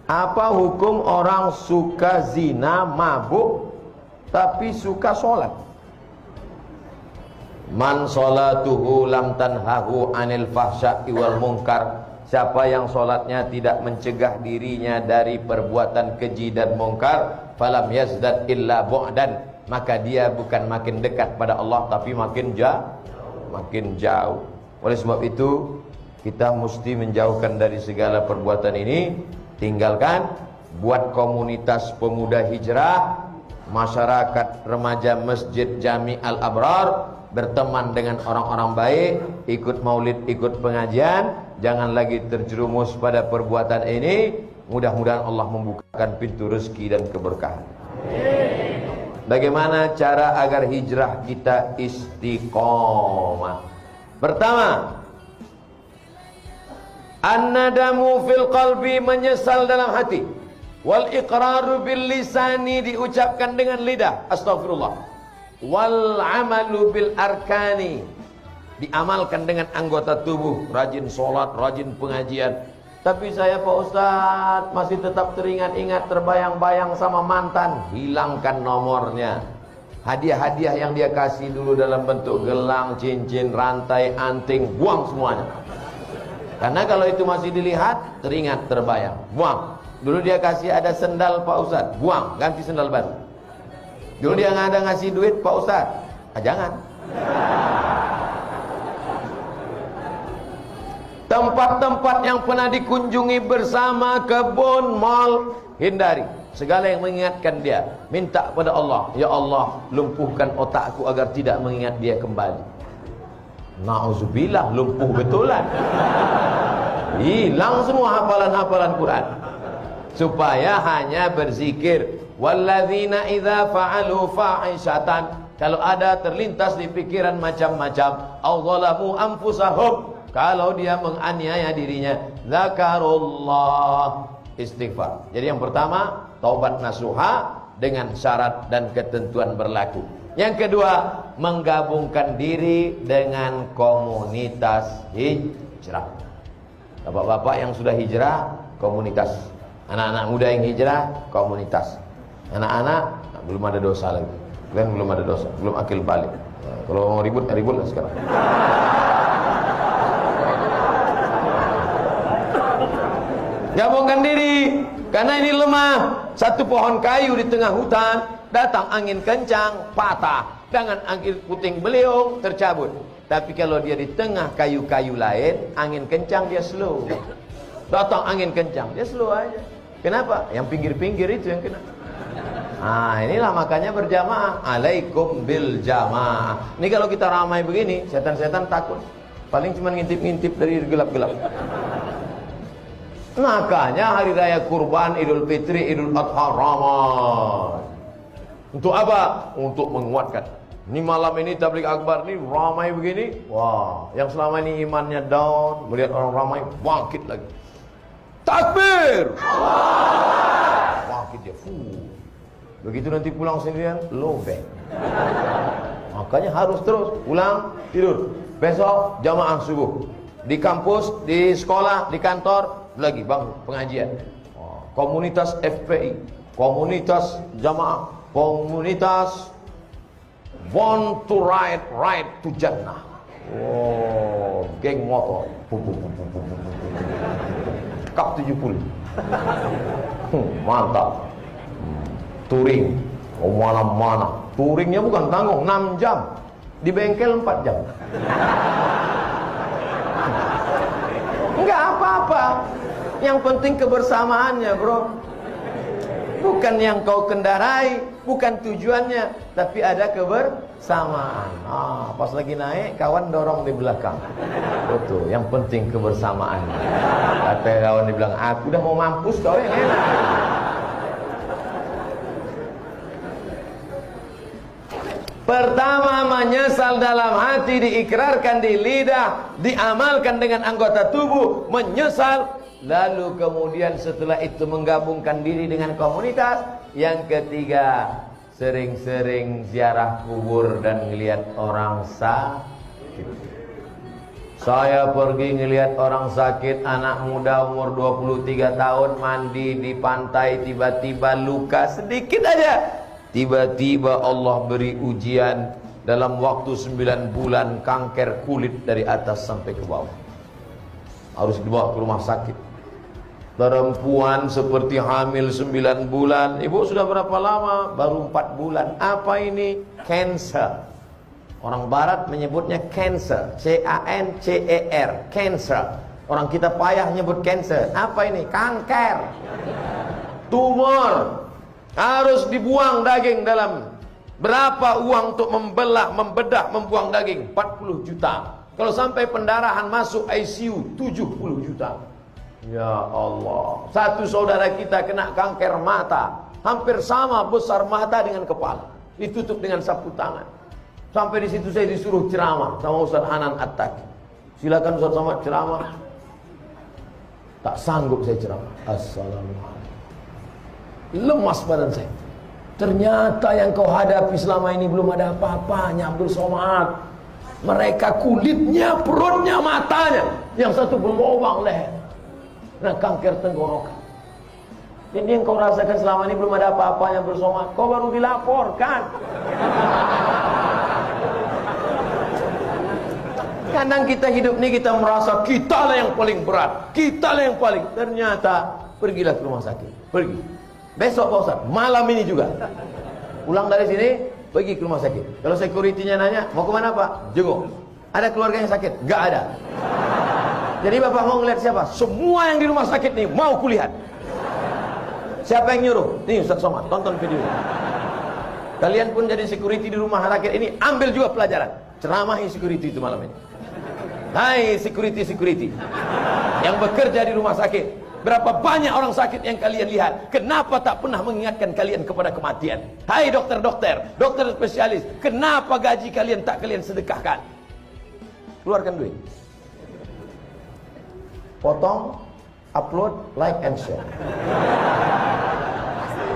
Apa hukum orang suka zina, mabuk, tapi suka sholat? Man sholatuhu lam tanhahu anil fahsya'i wal munkar. Siapa yang sholatnya tidak mencegah dirinya dari perbuatan keji dan mungkar, falam yazdad illa bu'dan, maka dia bukan makin dekat pada Allah, tapi makin jauh. Oleh sebab itu, kita mesti menjauhkan dari segala perbuatan ini. Tinggalkan, buat komunitas pemuda hijrah, masyarakat remaja Masjid Jami Al-Abrar, berteman dengan orang-orang baik, ikut maulid, ikut pengajian, jangan lagi terjerumus pada perbuatan ini. Mudah-mudahan Allah membukakan pintu rezeki dan keberkahan. Bagaimana cara agar hijrah kita istiqomah? Pertama, an-nadamu fil qalbi, menyesal dalam hati. Wal iqraru bil lisani, diucapkan dengan lidah, astagfirullah. Wal amalu bil arkani, diamalkan dengan anggota tubuh, rajin sholat, rajin pengajian. Tapi saya Pak Ustadz masih tetap teringat-ingat, terbayang-bayang sama mantan. Hilangkan nomornya. Hadiah-hadiah yang dia kasih dulu dalam bentuk gelang, cincin, rantai, anting, buang semuanya. Karena kalau itu masih dilihat, teringat, terbayang, buang. Dulu dia kasih ada sendal Pak Ustadz, buang, ganti sendal baru. Dulu dia nggak ada ngasih duit Pak Ustadz, jangan. Tempat-tempat yang pernah dikunjungi bersama, kebun, mal, hindari. Segala yang mengingatkan dia, minta pada Allah, ya Allah, lumpuhkan otakku agar tidak mengingat dia kembali. Na'udzubillah, lumpuh betulan. Hilang semua hafalan-hafalan Quran. Supaya hanya berzikir. Walladzina idza fa'alu fa'ishatan, kalau ada terlintas di pikiran macam-macam, aw zalamu anfusahum, kalau dia menganiaya dirinya, zakarullah, istighfar. Jadi yang pertama, taubat nasuha dengan syarat dan ketentuan berlaku. Yang kedua, menggabungkan diri dengan komunitas hijrah. Bapak-bapak yang sudah hijrah, komunitas. Anak-anak muda yang hijrah, komunitas. Anak-anak belum ada dosa lagi. Kalian belum ada dosa, belum akil balik. Kalau mau ribut, ributlah sekarang. Gabungkan diri, karena ini lemah. Satu pohon kayu di tengah hutan, datang angin kencang, patah. Dengan angin puting beliung, tercabut. Tapi kalau dia di tengah kayu-kayu lain, angin kencang, dia slow. Datang angin kencang, dia slow aja. Kenapa? Yang pinggir-pinggir itu yang kena. Nah, inilah makanya berjamaah. Alaikum bil jamaah. Ini kalau kita ramai begini, setan-setan takut. Paling cuma ngintip-ngintip dari gelap-gelap. Makanya hari raya kurban, Idul Fitri, Idul Adha ramai. Untuk apa? Untuk menguatkan. Ini malam ini tabligh akbar ini ramai begini. Wah, yang selama ini imannya down, melihat orang ramai, bangkit lagi. Takbir! Bangkit dia. Begitu nanti pulang sendirian, lobeng. Makanya harus terus pulang tidur. Besok jamaah subuh. Di kampus, di sekolah, di kantor, lagi bangun pengajian. Komunitas FPI, komunitas jamaah, komunitas want to ride to Jannah. Oh, geng motor. Kap 70. Mantap. Touring, mana-mana. Touringnya bukan tanggung, 6 jam. Di bengkel 4 jam. Enggak apa-apa. Yang penting kebersamaannya, bro. Bukan yang kau kendarai, bukan tujuannya, tapi ada kebersamaan. Pas lagi naik, kawan dorong di belakang. Betul, yang penting kebersamaannya. Kata kawan dibilang, aku udah mau mampus, kau yang enak. Pertama, menyesal dalam hati, diikrarkan di lidah, diamalkan dengan anggota tubuh, menyesal. Lalu kemudian setelah itu menggabungkan diri dengan komunitas. Yang ketiga, sering-sering ziarah kubur dan melihat orang sakit. Saya pergi ngelihat orang sakit, anak muda umur 23 tahun mandi di pantai, tiba-tiba luka sedikit aja. Tiba-tiba Allah beri ujian, dalam waktu 9 bulan kanker kulit dari atas sampai ke bawah. Harus dibawa ke rumah sakit. Perempuan seperti hamil 9 bulan. Ibu sudah berapa lama? Baru 4 bulan. Apa ini? Cancer. Orang barat menyebutnya cancer, C-A-N-C-E-R, cancer. Orang kita payah nyebut cancer. Apa ini? Kanker, tumor. Harus dibuang daging dalam. Berapa uang untuk membelah, membedah, membuang daging? 40 juta. Kalau sampai pendarahan masuk ICU, 70 juta. Ya Allah. Satu saudara kita kena kanker mata, hampir sama besar mata dengan kepala, ditutup dengan sapu tangan. Sampai di situ saya disuruh ceramah sama Ustaz Hanan At-Taqi. Silakan Ustaz Somad ceramah. Tak sanggup saya ceramah. Assalamualaikum. Lemas badan saya. Ternyata yang kau hadapi selama ini belum ada apa-apanya, Abdul Somad. Mereka kulitnya, perutnya, matanya, yang satu berlubang leher. Nah, kanker tenggorokan. Jadi yang kau rasakan selama ini belum ada apa-apanya, Abdul Somad. Kau baru dilaporkan. Kadang kita hidup ini kita merasa kita lah yang paling berat, kita lah yang paling. Ternyata pergilah ke rumah sakit, pergi. Besok Pak Ustaz, malam ini juga. Pulang dari sini, pergi ke rumah sakit. Kalau security-nya nanya, mau kemana Pak? Jenguk. Ada keluarga yang sakit? Gak ada. Jadi Bapak mau ngeliat siapa? Semua yang di rumah sakit nih mau kulihat. Siapa yang nyuruh? Nih Ustaz Somad, tonton video. Kalian pun jadi security di rumah sakit ini, ambil juga pelajaran. Ceramahi security itu malam ini. Hai security yang bekerja di rumah sakit, berapa banyak orang sakit yang kalian lihat, kenapa tak pernah mengingatkan kalian kepada kematian? Hai dokter spesialis, kenapa gaji kalian tak kalian sedekahkan? Keluarkan duit, potong, upload, like and share.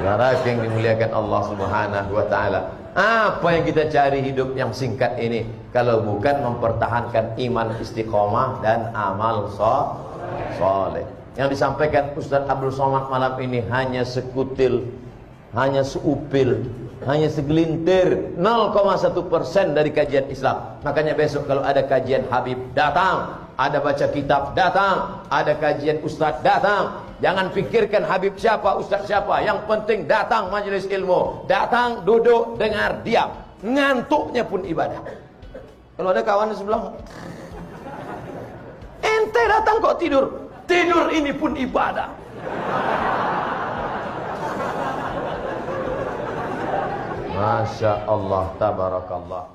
Saudara yang dimuliakan Allah Subhanahu wa taala, apa yang kita cari hidup yang singkat ini kalau bukan mempertahankan iman istiqomah dan amal soleh. Yang disampaikan Ustaz Abdul Somad malam ini hanya sekutil, hanya seupil, hanya segelintir, 0,1% dari kajian Islam. Makanya besok kalau ada kajian Habib, datang. Ada baca kitab, datang. Ada kajian Ustaz, datang. Jangan pikirkan Habib siapa, Ustaz siapa. Yang penting datang majelis ilmu. Datang, duduk, dengar, diam. Ngantuknya pun ibadah. Kalau ada kawan di sebelah, ente datang kok tidur. Tidur ini pun ibadah. Masya Allah, tabarakallah.